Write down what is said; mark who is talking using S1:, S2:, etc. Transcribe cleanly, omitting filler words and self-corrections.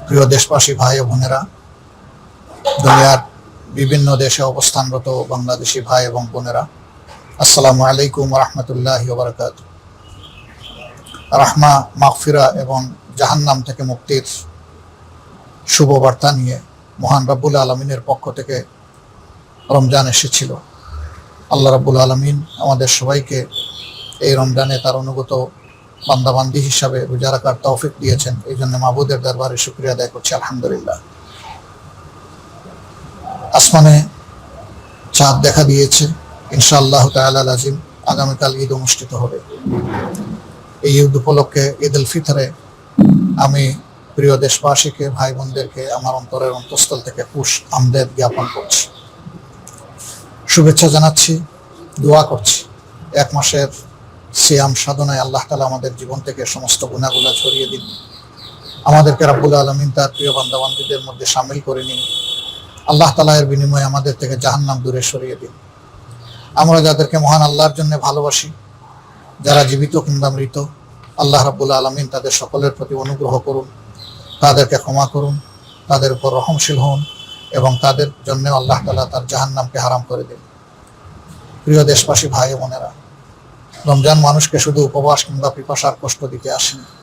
S1: প্রিয় দেশবাসী ভাই ও বোনেরা, দুনিয়ার বিভিন্ন দেশে অবস্থানরত বাংলাদেশি ভাই এবং বোনেরা, আসসালামু আলাইকুম রহমতুল্লাহি ওয়া বারাকাতুহু। রাহমা, মাগফিরা এবং জাহান্নাম থেকে মুক্তির শুভ বার্তা নিয়ে মহান রব্বুল আলমিনের পক্ষ থেকে রমজান এসেছিল। আল্লাহ রব্বুল আলমিন আমাদের সবাইকে এই রমজানে তার অনুগত বান্দাবান্দি হিসাবে রোজা রাখার তৌফিক দিয়েছেন। এই জন্য মাবুদের দরবারে শুকরিয়া আদায় করছি, আলহামদুলিল্লাহ। আসমানে চাঁদ দেখা দিয়েছে, ইনশাআল্লাহ তাআলা আজিম আগামীকাল ঈদ অনুষ্ঠিত হবে। এই ঈদ উপলক্ষে ঈদ উল ফিতরে আমি প্রিয় দেশবাসীকে, ভাই বোনদেরকে আমার অন্তরের অন্তঃস্থল থেকে খুশ আমদেদ জ্ঞাপন করছি, শুভেচ্ছা জানাচ্ছি, দোয়া করছি। এক মাসের সিয়াম সাধনায় আল্লাহ তাআলা আমাদের জীবন থেকে সমস্ত গুনাহগুলো ছড়িয়ে দিন, আমাদেরকে রব্বুল আলামিন তার প্রিয় বান্দাবান্দীদের মধ্যে শামিল করে নিন। আল্লাহ তাআলা এর বিনিময়ে আমাদের থেকে জাহান্নাম দূরে সরিয়ে দিন। আমরা যাদেরকে মহান আল্লাহর জন্য ভালোবাসি, যারা জীবিত কিংবা মৃত, আল্লাহ রাব্বুল আলামিন তাদের সকলের প্রতি অনুগ্রহ করুন, তাদেরকে ক্ষমা করুন, তাদের উপর রহমশীল হন এবং তাদের জন্য আল্লাহ তাআলা তার জাহান্নামকে হারাম করে দিন। প্রিয় দেশবাসী ভাই বোনেরা, রমজান মানুষকে শুধু উপবাস কিংবা পিপাসার কষ্ট দিতে আসেনি।